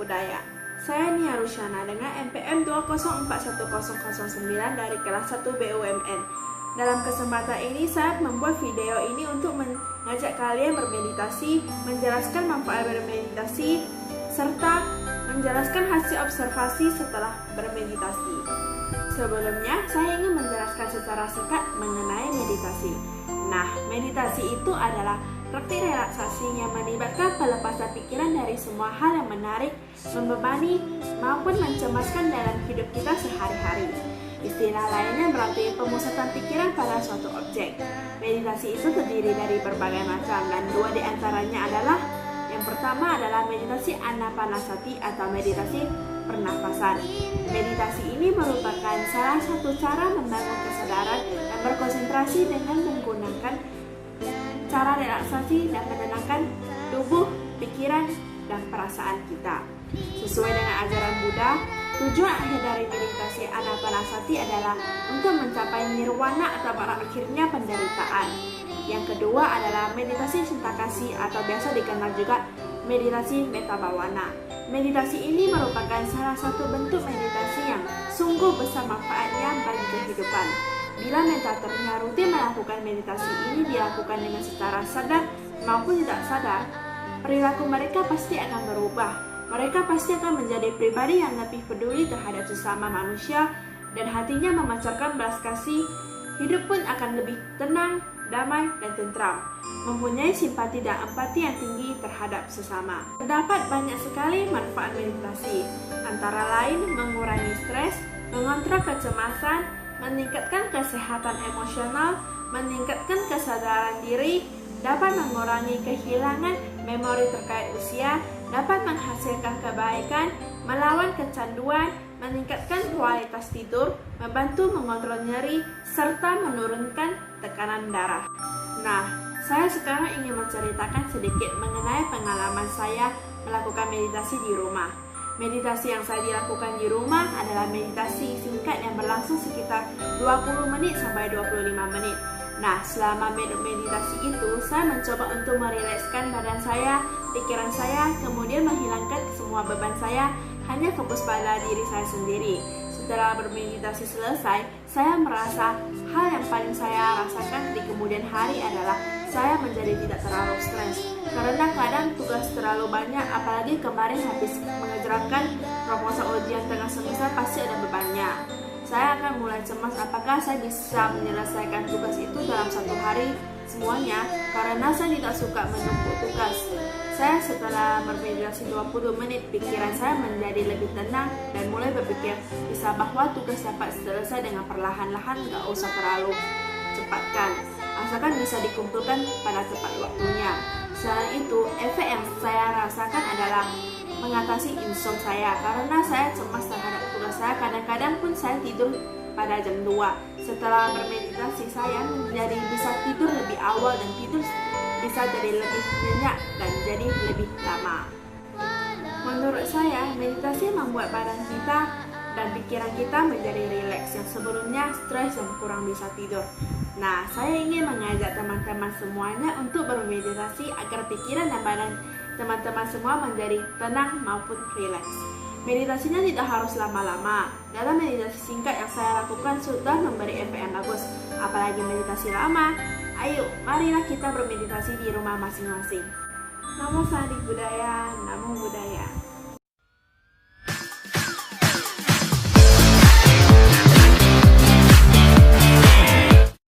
Budaya. Saya Nia Rusyana dengan NPM 2041009 dari kelas 1 BUMN. Dalam kesempatan ini saya membuat video ini untuk mengajak kalian bermeditasi, menjelaskan manfaat bermeditasi, serta menjelaskan hasil observasi setelah bermeditasi. Sebelumnya, saya ingin menjelaskan secara singkat mengenai meditasi. Nah, meditasi itu adalah praktik relaksasi yang melibatkan pelepasan pikiran dari semua hal yang menarik, membebani, maupun mencemaskan dalam hidup kita sehari-hari. Istilah lainnya berarti pemusatan pikiran pada suatu objek. Meditasi itu terdiri dari berbagai macam, dan dua di antaranya adalah: yang pertama adalah meditasi anapanasati atau meditasi pernafasan. Meditasi ini merupakan salah satu cara membangun kesadaran dan berkonsentrasi dengan menggunakan cara relaksasi dan menenangkan tubuh, pikiran, dan perasaan kita. Sesuai dengan ajaran Buddha, tujuan akhir dari meditasi anapanasati adalah untuk mencapai nirwana atau berakhirnya penderitaan. Yang kedua adalah meditasi cinta kasih atau biasa dikenal juga meditasi metta bhavana. Meditasi ini merupakan salah satu bentuk meditasi yang sungguh besar manfaatnya bagi kehidupan. Bila meditatornya rutin melakukan meditasi ini dilakukan dengan secara sadar maupun tidak sadar, perilaku mereka pasti akan berubah. Mereka pasti akan menjadi pribadi yang lebih peduli terhadap sesama manusia dan hatinya memancarkan belas kasih. Hidup pun akan lebih tenang, damai, dan tentram, mempunyai simpati dan empati yang tinggi terhadap sesama. Terdapat banyak sekali manfaat meditasi, antara lain mengurangi stres, mengontrol kecemasan, meningkatkan kesehatan emosional, meningkatkan kesadaran diri, dapat mengurangi kehilangan memori terkait usia, dapat menghasilkan kebaikan, melawan kecanduan, meningkatkan kualitas tidur, membantu mengontrol nyeri, serta menurunkan tekanan darah. Nah, saya sekarang ingin menceritakan sedikit mengenai pengalaman saya melakukan meditasi di rumah. Meditasi yang saya dilakukan di rumah adalah meditasi singkat yang berlangsung sekitar 20 menit sampai 25 menit. Nah, selama meditasi itu, saya mencoba untuk merilekskan badan saya, pikiran saya, kemudian menghilangkan semua beban saya, hanya fokus pada diri saya sendiri. Setelah bermeditasi selesai, saya merasa hal yang paling saya rasakan di kemudian hari adalah saya menjadi tidak terlalu stres. Karena kadang tugas terlalu banyak, apalagi kemarin habis mengerjakan proposal ujian tengah semester pasti ada bebannya. Saya akan mulai cemas apakah saya bisa menyelesaikan tugas itu dalam satu hari semuanya, karena saya tidak suka menumpuk tugas. Saya setelah bermeditasi 20 menit, pikiran saya menjadi lebih tenang dan mulai berpikir bisa bahwa tugas dapat selesai dengan perlahan-lahan, gak usah terlalu cepatkan, asalkan bisa dikumpulkan pada tepat waktunya. Selain itu, efek yang saya rasakan adalah mengatasi insomnia saya, karena saya cemas terhadap tugas saya. Kadang-kadang pun saya tidur pada jam 2. Setelah bermeditasi, saya menjadi bisa tidur lebih awal dan tidur bisa jadi lebih nyenyak dan jadi lebih lama. Menurut saya, meditasi membuat badan kita dan pikiran kita menjadi rileks yang sebelumnya stres dan kurang bisa tidur. Nah, saya ingin mengajak teman-teman semuanya untuk bermeditasi agar pikiran dan badan teman-teman semua menjadi tenang maupun rileks. Meditasinya tidak harus lama-lama. Dalam meditasi singkat yang saya lakukan sudah memberi efek yang bagus, apalagi meditasi lama. Ayo, marilah kita bermeditasi di rumah masing-masing. Namo Sandi Budaya, Namo Buddhaya.